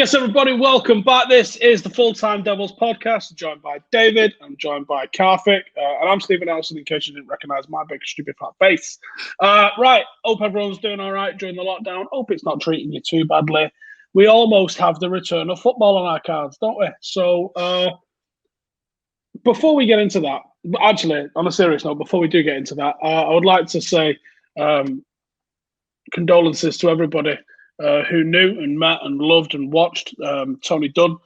Yes, everybody, welcome back. This is the Full-Time Devils podcast. I'm joined by David. I'm joined by Karthik. And I'm Stephen Elson, in case you didn't recognise my big, stupid, fat face. Right, hope everyone's doing all right during the lockdown. Hope it's not treating you too badly. We almost have the return of football on our cards, don't we? So, before we get into that, actually, on a serious note, before we do get into that, I would like to say condolences to everybody who knew and met and loved and watched Tony Dunn.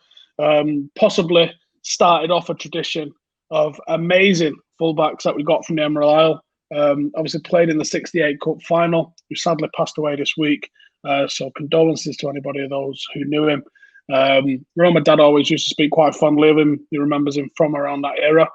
Possibly started off a tradition of amazing fullbacks that we got from the Emerald Isle. Obviously played in the 68 Cup final, who sadly passed away this week. So condolences to anybody of those who knew him. My dad always used to speak quite fondly of him. He remembers him from around that era.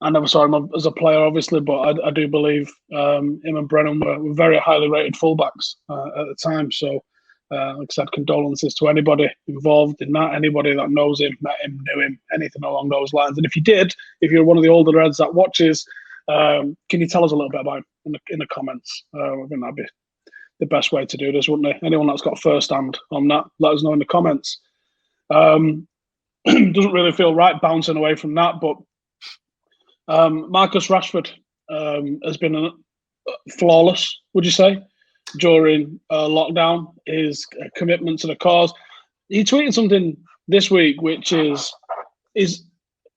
I never saw him as a player, obviously, but I do believe him and Brennan were very highly rated fullbacks at the time. So, like I said, condolences to anybody involved in that, anybody that knows him, met him, knew him, anything along those lines. And if you did, if you're one of the older Reds that watches, can you tell us a little bit about him in the comments? I think that'd be the best way to do this, wouldn't it? Anyone that's got first hand on that, let us know in the comments. Doesn't really feel right bouncing away from that, but Marcus Rashford has been flawless, would you say, during lockdown. His commitment to the cause. He tweeted something this week, which is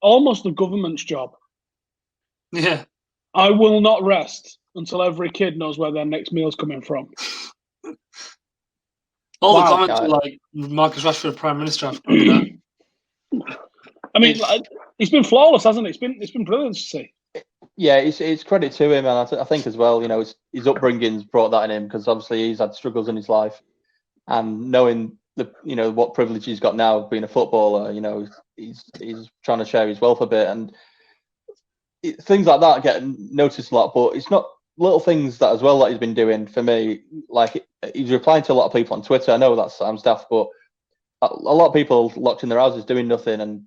almost the government's job. Yeah. I will not rest until every kid knows where their next meal's coming from. All the comments are like Marcus Rashford, Prime Minister, after that. I mean, he's been flawless, hasn't he? It's been brilliant to see. Yeah, it's credit to him, and I think as well, his upbringing's brought that in him, because obviously he's had struggles in his life, and knowing what privilege he's got now being a footballer, he's trying to share his wealth a bit, and things like that get noticed a lot. But it's not little things that as well that he's been doing for me. Like he's replying to a lot of people on Twitter. I know that sounds daft, but a lot of people locked in their houses doing nothing, and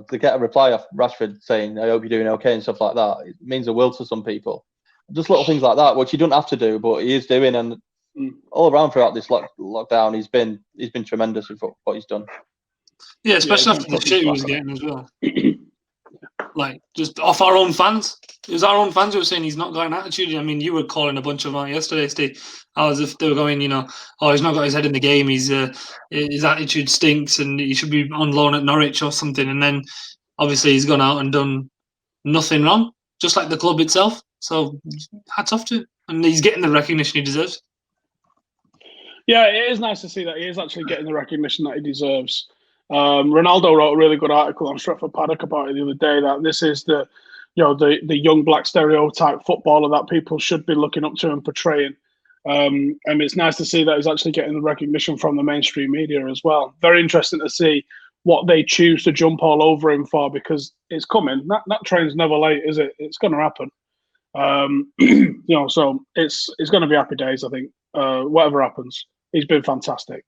they get a reply off Rashford saying, "I hope you're doing okay" and stuff like that. It means a world to some people. Just little things like that, which you don't have to do, but he is doing. And all around throughout this lockdown, he's been tremendous with what he's done. Yeah, especially after the shit he was getting as well. Like, just off our own fans. It was our own fans who were saying he's not got an attitude. I mean, you were calling a bunch of them out yesterday, Steve, as if they were going, oh, he's not got his head in the game. His attitude stinks and he should be on loan at Norwich or something. And then, obviously, he's gone out and done nothing wrong, just like the club itself. So, hats off to him. And he's getting the recognition he deserves. Yeah, it is nice to see that he is actually getting the recognition that he deserves. Ronaldo wrote a really good article on Stretford Paddock about it the other day, that this is the young black stereotype footballer that people should be looking up to and portraying. And it's nice to see that he's actually getting the recognition from the mainstream media as well. Very interesting to see what they choose to jump all over him for, because it's coming. That train's never late, is it? It's going to happen. So it's going to be happy days, I think. Whatever happens, he's been fantastic.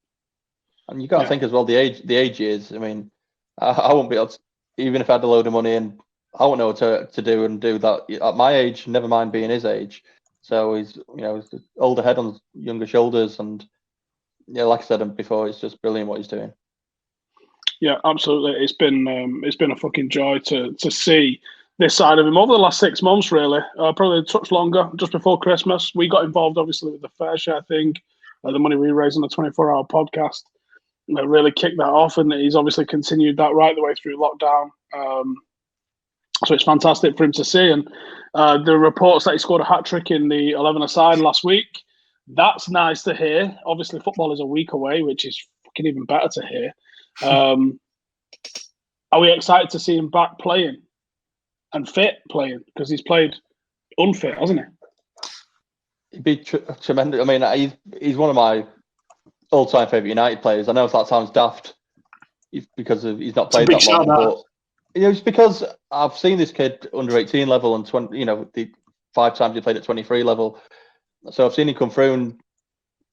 And you got to think as well the age he is. I mean, I won't be able to, even if I had a load of money, and I won't know what to do that at my age. Never mind being his age. So he's he's older head on younger shoulders, and like I said before, it's just brilliant what he's doing. Yeah, absolutely. It's been a fucking joy to see this side of him over the last 6 months. Really, probably a touch longer. Just before Christmas, we got involved obviously with the fair share thing, the money we raised on the 24-hour podcast. Really kicked that off, and he's obviously continued that right the way through lockdown. So it's fantastic for him to see. And the reports that he scored a hat-trick in the 11-a-side last week, that's nice to hear. Obviously, football is a week away, which is fucking even better to hear. Are we excited to see him back playing and fit playing? Because he's played unfit, hasn't he? It'd be tremendous. I mean, he's one of my all-time favourite United players. I know if that sounds daft because he's not played that long, but it's because I've seen this kid under 18 level and 20. The 5 times he played at 23 level. So I've seen him come through,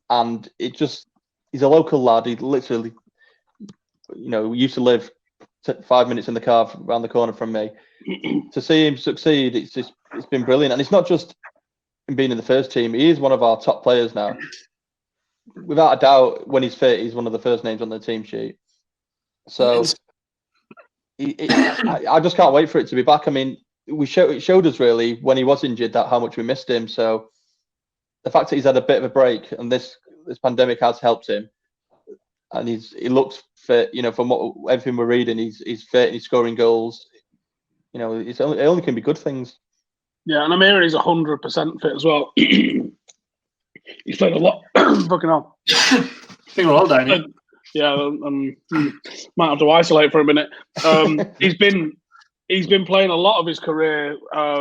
and he's a local lad. He literally, used to live 5 minutes in the car around the corner from me. To see him succeed, it's been brilliant. And it's not just him being in the first team. He is one of our top players now. without a doubt, when he's fit, he's one of the first names on the team sheet. So I just can't wait for it to be back. I mean, it showed us really when he was injured that how much we missed him. So the fact that he's had a bit of a break and this pandemic has helped him, and he looks fit. You know, from everything we're reading, he's fit and he's scoring goals. You know, it only can be good things. Yeah, and I'm hearing he's 100% fit as well. He's played a lot. Fucking hell. I think we're all down. Yeah, might have to isolate for a minute. He's been playing a lot of his career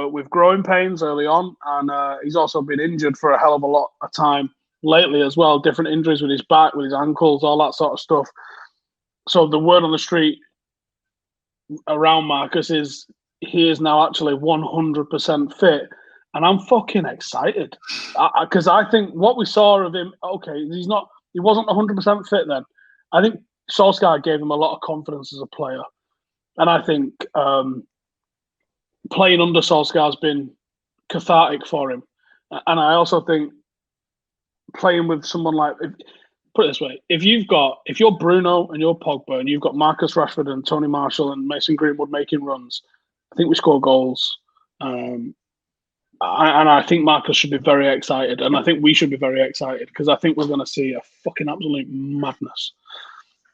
with growing pains early on, and he's also been injured for a hell of a lot of time lately as well. Different injuries with his back, with his ankles, all that sort of stuff. So the word on the street around Marcus is he is now actually 100% fit, and I'm fucking excited because I think what we saw of him. Okay, he wasn't 100% fit then. I think Solskjaer gave him a lot of confidence as a player. And I think playing under Solskjaer has been cathartic for him. And I also think playing with someone like, put it this way, if you're Bruno and you're Pogba and you've got Marcus Rashford and Tony Marshall and Mason Greenwood making runs, I think we score goals. And I think Marcus should be very excited. And I think we should be very excited because I think we're going to see a fucking absolute madness.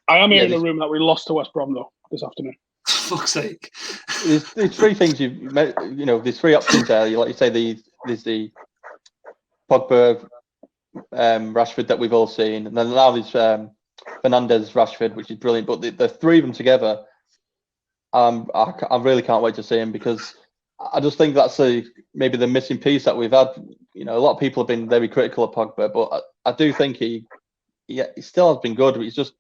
I am here in the room that we lost to West Brom, though, this afternoon. For fuck's sake. There's three things there's three options there. Like you say, there's the Pogba, Rashford that we've all seen. And then now there's Fernandes, Rashford, which is brilliant. But the three of them together, I really can't wait to see him because I just think that's maybe the missing piece that we've had. You know, a lot of people have been very critical of Pogba, but I do think he still has been good. It's just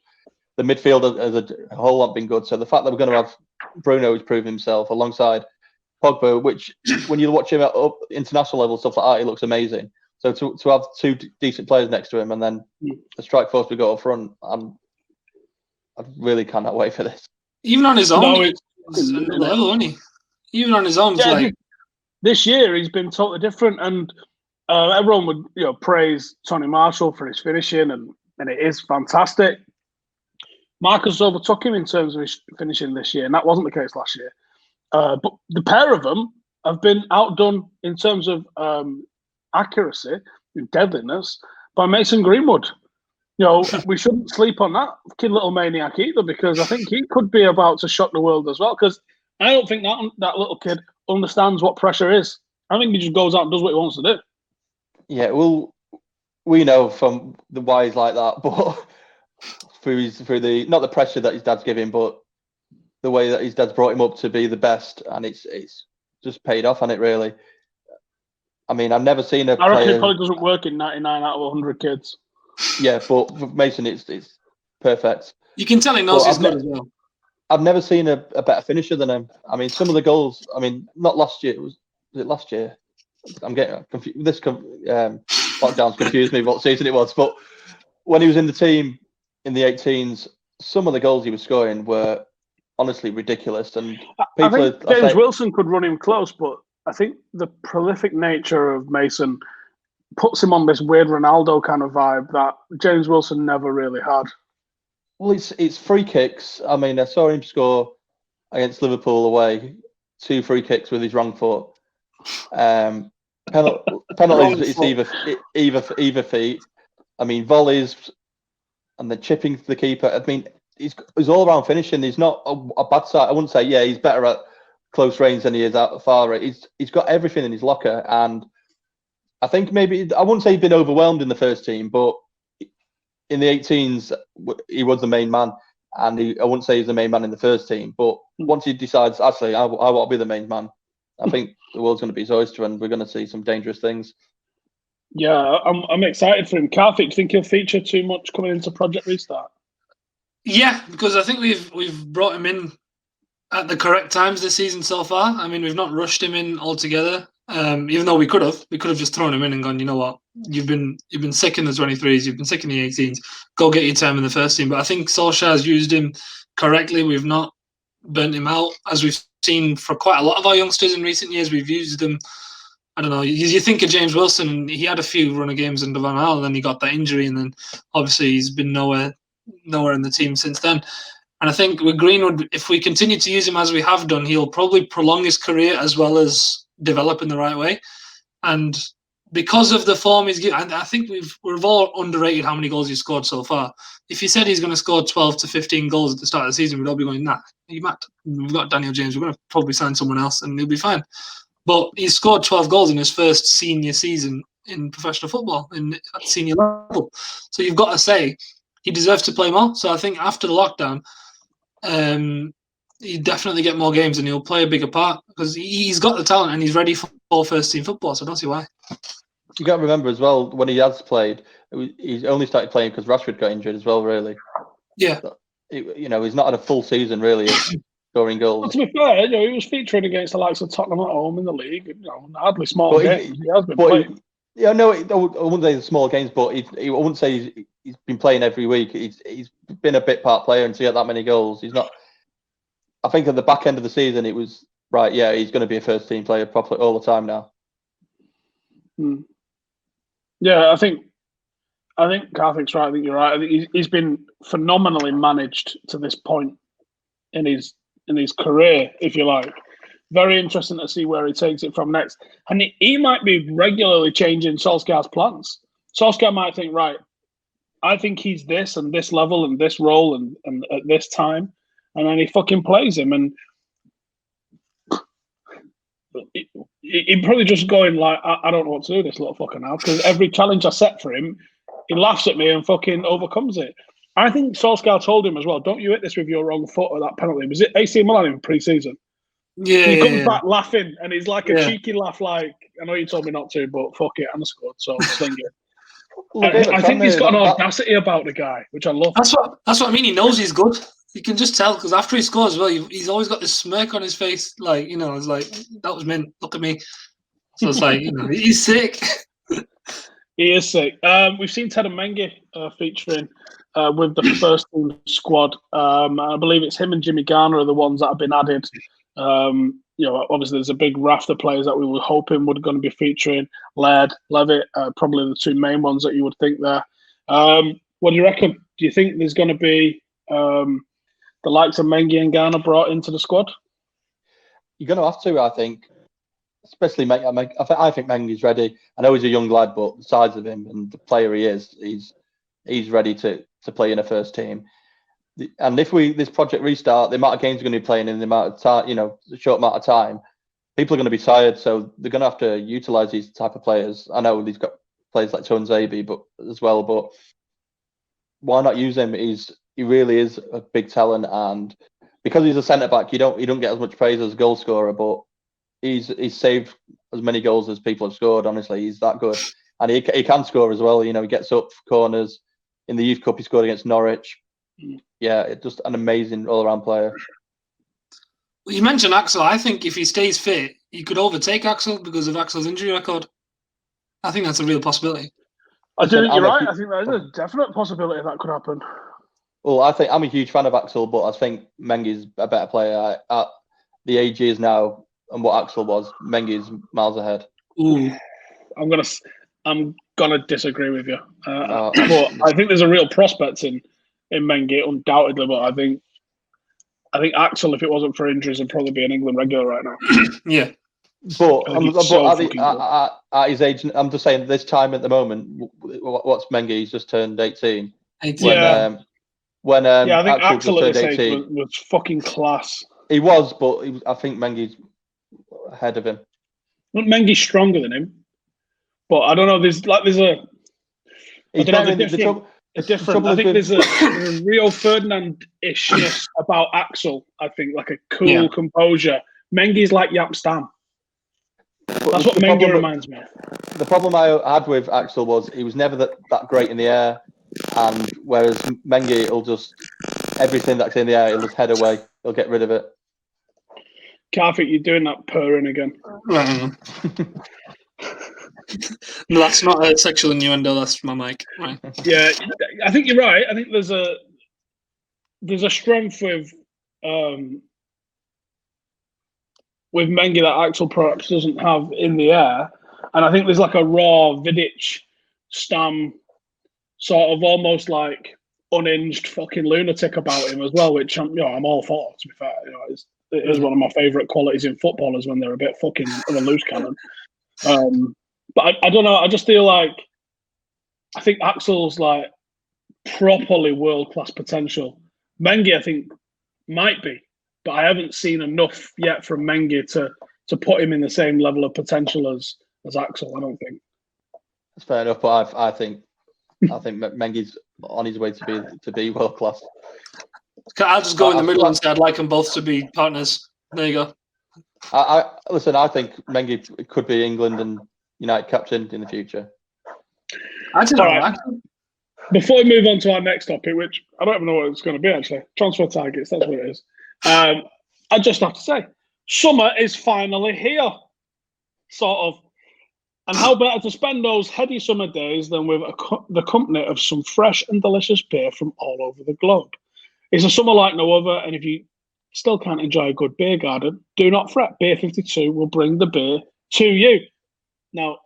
the midfield as a whole lot been good. So the fact that we're going to have Bruno who's proven himself alongside Pogba, which when you watch him at international level, stuff like that, he looks amazing. So to have two decent players next to him and then the strike force we got up front, I really cannot wait for this. Even on his own, he's another level, isn't he? Even on his own, this year he's been totally different, and everyone would praise Tony Marshall for his finishing, and it is fantastic. Marcus overtook him in terms of his finishing this year, and that wasn't the case last year. But the pair of them have been outdone in terms of accuracy and deadliness by Mason Greenwood. You know, we shouldn't sleep on that kid, little maniac either, because I think he could be about to shock the world as well. Because I don't think that little kid understands what pressure is. I think he just goes out and does what he wants to do. Yeah, well, we know from the why he's like that, but through the not the pressure that his dad's giving, but the way that his dad's brought him up to be the best, and it's just paid off on it really. I mean, I've never seen a player. I reckon it probably doesn't work in 99 out of 100 kids. Yeah, but for Mason, it's perfect. You can tell he knows he's good as well. I've never seen a better finisher than him. I mean, some of the goals. I mean, not last year. Was it last year? I'm getting confused. This lockdown's confused me what season it was. But when he was in the team in the 18s, some of the goals he was scoring were honestly ridiculous. And I think James Wilson could run him close, but I think the prolific nature of Mason puts him on this weird Ronaldo kind of vibe that James Wilson never really had. Well, it's free kicks. I mean, I saw him score against Liverpool away, 2 free kicks with his wrong foot. Penalties, it's either feet. I mean, volleys and the chipping to the keeper. I mean, he's all around finishing. He's not a bad side. I wouldn't say he's better at close range than he is out far. He's got everything in his locker, and I think maybe I wouldn't say he's been overwhelmed in the first team, but in the 18s, he was the main man, and I wouldn't say he's the main man in the first team. But once he decides, actually, I want to be the main man, I think the world's going to be his oyster, and we're going to see some dangerous things. Yeah, I'm excited for him. Carthy, do you think he'll feature too much coming into Project Restart? Yeah, because I think we've brought him in at the correct times this season so far. I mean, we've not rushed him in altogether. Even though we could have just thrown him in and gone, you know what, you've been sick in the 23s, you've been sick in the 18s, go get your time in the first team. But I think Solskjaer's used him correctly. We've not burnt him out, as we've seen for quite a lot of our youngsters in recent years. We've used them I don't know. You think of James Wilson, he had a few run of games under Van Gaal, and then he got that injury, and then obviously he's been nowhere in the team since then. And I think with Greenwood, if we continue to use him as we have done, he'll probably prolong his career as well as develop in the right way. And because of the form he's given, I think we've all underrated how many goals he's scored so far. If he said he's going to score 12 to 15 goals at the start of the season, we'd all be going, nah, you mad. We've got Daniel James. We're going to probably sign someone else and he'll be fine. But he's scored 12 goals in his first senior season in professional football at senior level. So you've got to say he deserves to play more. So I think after the lockdown, he'll definitely get more games and he'll play a bigger part because he's got the talent and he's ready for first team football. So I don't see why. You got to remember as well, when he has played, he's only started playing because Rashford got injured as well, really. Yeah. He's not had a full season, really, scoring goals. Well, to be fair, he was featuring against the likes of Tottenham at home in the league. Hardly small games. He has been playing. I wouldn't say the small games, but I wouldn't say he's been playing every week. He's been a bit part player, and to get that many goals, he's not. I think at the back end of the season, it was right. Yeah, he's going to be a first team player properly all the time now. Yeah, I think Karthik's right. I think you're right. I think he's been phenomenally managed to this point in his career, if you like. Very interesting to see where he takes it from next. And he might be regularly changing Solskjaer's plans. Solskjaer might think, right, I think he's this and this level and this role and at this time. And then he fucking plays him. And he'd probably just going like, I don't know what to do this little fucker now. Because every challenge I set for him, he laughs at me and fucking overcomes it. I think Solskjaer told him as well, don't you hit this with your wrong foot or that penalty. Was it AC Milan in pre-season? Yeah, he comes back laughing, and he's like a cheeky laugh, like, I know you told me not to, but fuck it, and I scored, so sling it. I think he's got an audacity about the guy, which I love. That's what I mean. He knows he's good. You can just tell, because after he scores, well, he's always got this smirk on his face, like, it's like, that was meant, look at me. So it's like, he's sick. He is sick. We've seen Ted and Mengi featuring with the first team squad. I believe it's him and Jimmy Garner are the ones that have been added. Obviously there's a big raft of players that we were hoping were going to be featuring. Laird, Levitt, probably the two main ones that you would think there. What do you reckon? Do you think there's going to be the likes of Mengi and Garner brought into the squad? You're going to have to, I think. Especially, I think Mengi's ready. I know he's a young lad, but the size of him and the player he is, he's ready to play in a first team. And if this project restart, the amount of games we're going to be playing in the amount of time, the short amount of time, people are going to be tired. So they're going to have to utilize these type of players. I know he's got players like Tuanzebe, but why not use him? He really is a big talent, and because he's a centre back, you don't get as much praise as a goal scorer, but he's saved as many goals as people have scored. Honestly, he's that good, and he can score as well. He gets up corners. In the Youth Cup, he scored against Norwich. Yeah, it's just an amazing all-around player. Well, you mentioned Axel. I think if he stays fit, he could overtake Axel because of Axel's injury record. I think that's a real possibility. I do think you're right. I think there's a definite possibility that could happen. Well, I think I'm a huge fan of Axel, but I think Mengi's a better player. At the age he is now and what Axel was, Mengi's miles ahead. Ooh. I'm gonna disagree with you. But I think there's a real prospect in Mengi, undoubtedly. But I think Axel, if it wasn't for injuries, would probably be an England regular right now. Yeah. But at his age, I'm just saying this time at the moment, what's Mengi? He's just turned 18. 18. I think Axel at this 18, age was fucking class. He was, but I think Mengi's ahead of him. Well, Mengi's stronger than him, but I don't know. There's a different. I think there's a Rio Ferdinand-ishness about Axel. I think like a cool composure. Mengi's like Yap Stam. That's what Mengi reminds me of. The problem I had with Axel was he was never that great in the air, and whereas Mengi, he'll just everything that's in the air, he'll just head away. He'll get rid of it. Karthik, you're doing that purring again. No, that's not a sexual innuendo. That's my mic. Right. Yeah, I think you're right. I think there's a strength with Mengi that Axel perhaps doesn't have in the air. And I think there's like a raw Vidic, Stam, sort of almost like unhinged fucking lunatic about him as well, which I'm all for. To be fair, it is one of my favourite qualities in footballers when they're a bit fucking of a loose cannon. But I don't know. I just feel like I think Axel's like properly world class potential. Mengi, I think, might be, but I haven't seen enough yet from Mengi to put him in the same level of potential as Axel. I don't think. That's fair enough, but I think Mengi's on his way to be world class. I'll just go in the middle and say I'd like them both to be partners. There you go. Listen, I think Mengi could be England and United captain in the future. I don't know. Before we move on to our next topic, which I don't even know what it's going to be actually, transfer targets, that's what it is. I just have to say, summer is finally here, sort of. And how better to spend those heady summer days than with the company of some fresh and delicious beer from all over the globe. It's a summer like no other, and if you still can't enjoy a good beer garden, do not fret. Beer 52 will bring the beer to you. Now,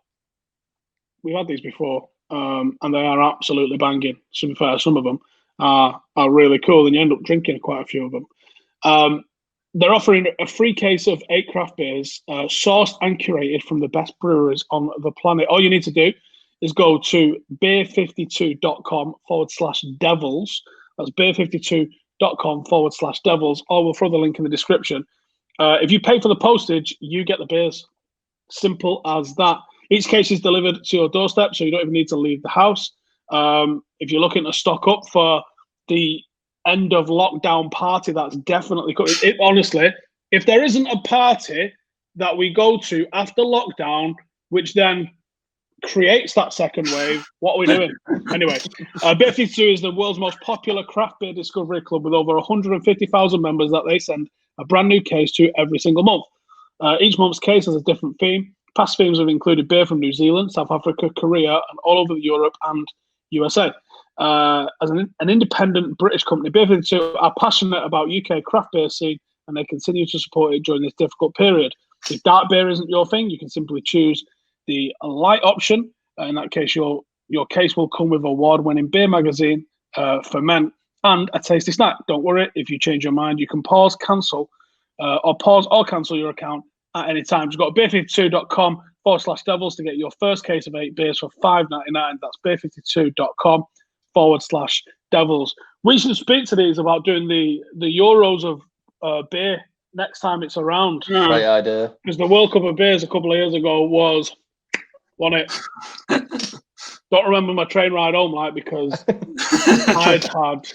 we've had these before, and they are absolutely banging. To be fair, some of them are really cool, and you end up drinking quite a few of them. They're offering a free case of 8 craft beers, sourced and curated from the best breweries on the planet. All you need to do is go to beer52.com/devils. That's beer52.com/devils, or we'll throw the link in the description. If you pay for the postage, you get the beers. Simple as that. Each case is delivered to your doorstep, so you don't even need to leave the house. If you're looking to stock up for the end of lockdown party, that's definitely honestly, if there isn't a party that we go to after lockdown, which then creates that second wave, what are we doing? Anyway, Beer 52 is the world's most popular craft beer discovery club with over 150,000 members that they send a brand new case to every single month. Each month's case has a different theme. Past themes have included beer from New Zealand, South Africa, Korea, and all over Europe and USA. As an independent British company, Beer 52 are passionate about UK craft beer scene, and they continue to support it during this difficult period. If dark beer isn't your thing, you can simply choose the light option. In that case, your case will come with award-winning beer magazine, ferment, and a tasty snack. Don't worry, if you change your mind, you can pause or cancel your account at any time. Just go to beer52.com/devils to get your first case of 8 beers for $5.99. That's beer52.com/devils. We should speak to these about doing the Euros of beer next time it's around. Great idea. Because the World Cup of Beers a couple of years ago wasn't it? Don't remember my train ride home, because I'd had,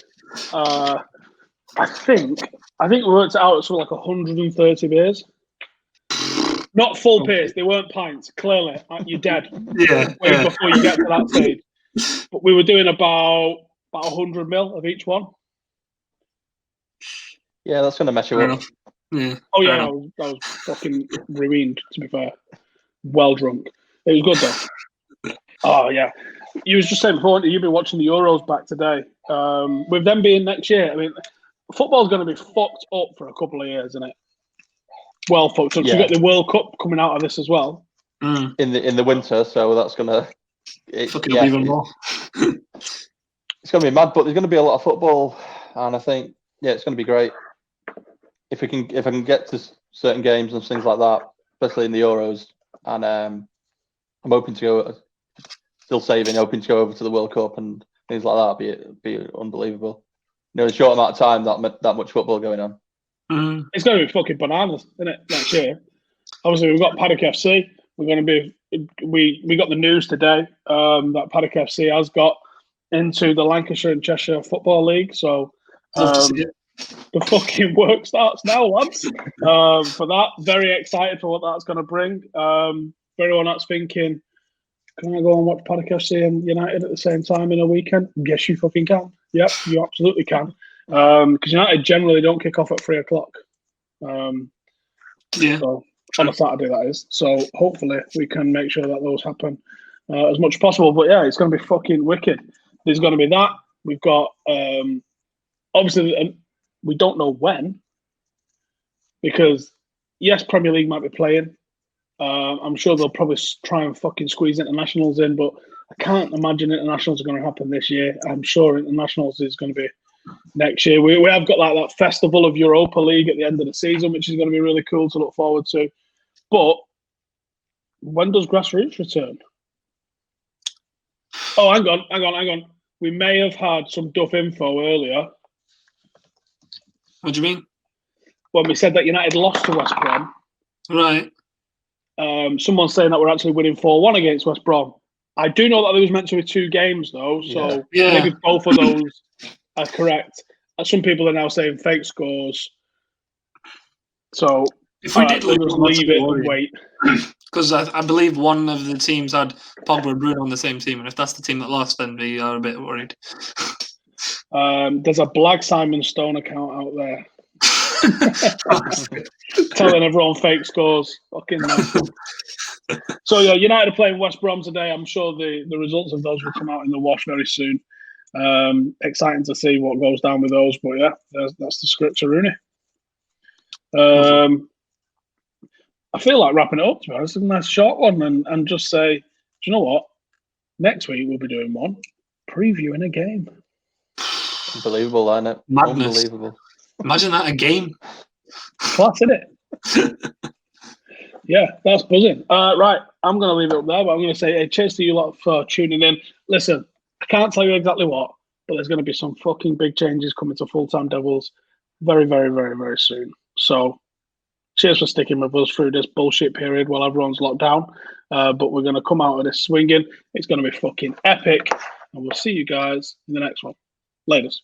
I think we worked it out, it's like 130 beers. Not full pace, they weren't pints, clearly. You're dead. Yeah. Before you get to that stage. But we were doing about 100 mil of each one. Yeah, that's going to mess you up. Yeah. Oh, yeah, I was fucking ruined, to be fair. Well drunk. It was good, though. Oh, yeah. You was just saying before, you've been watching the Euros back today. With them being next year, I mean, football's going to be fucked up for a couple of years, isn't it? Well, fucked up. Yeah. So you've got the World Cup coming out of this as well. In the winter, so that's going to... even more. It's going to be mad, but there's going to be a lot of football, and I think, it's going to be great. If I can get to certain games and things like that, especially in the Euros, and I'm hoping to go, still saving, hoping to go over to the World Cup and things like that. Be unbelievable. In a short amount of time, that much football going on. It's going to be fucking bananas, isn't it? Next year, obviously we've got Paddock FC. We're going to be. We got the news today that Paddock FC has got into the Lancashire and Cheshire Football League. So the fucking work starts now, lads. For that, very excited for what that's going to bring. For everyone that's thinking, can I go and watch Paddock FC and United at the same time in a weekend? Yes, you fucking can. Yep, you absolutely can. Because United generally don't kick off at 3 o'clock. So on a Saturday, that is. So hopefully we can make sure that those happen as much as possible. But yeah, it's going to be fucking wicked. There's going to be that. We've got obviously we don't know when, because yes, Premier League might be playing, I'm sure they'll probably try and fucking squeeze internationals in, but I can't imagine internationals are going to happen this year. I'm sure internationals is going to be next year. We have got like that festival of Europa League at the end of the season, which is going to be really cool to look forward to. But when does grassroots return? Oh, hang on. We may have had some duff info earlier. What do you mean? When we said that United lost to West Brom. Right. Someone's saying that we're actually winning 4-1 against West Brom. I do know that there was meant to be 2 games, though, so maybe both of those are correct. Some people are now saying fake scores. So if we did we'll just leave it and wait. Because I believe one of the teams had Pogba and Bruno on the same team, and if that's the team that lost, then we are a bit worried. There's a Black Simon Stone account out there. Telling everyone fake scores. Fucking So yeah, United are playing West Brom today. I'm sure the results of those will come out in the wash very soon. Exciting to see what goes down with those, but yeah, that's the scripture, Rooney. I feel like wrapping it up, to be honest. A nice short one, and just say, do you know what? Next week we'll be doing one previewing a game. Unbelievable, isn't it? Madness. Unbelievable. Imagine that, a game. Class, isn't it? Yeah, that's buzzing. Right, I'm going to leave it up there, but I'm going to say, hey, cheers to you lot for tuning in. Listen, I can't tell you exactly what, but there's going to be some fucking big changes coming to Full-Time Devils very, very, very, very soon. So, cheers for sticking with us through this bullshit period while everyone's locked down. But we're going to come out of this swinging. It's going to be fucking epic. And we'll see you guys in the next one. Latest.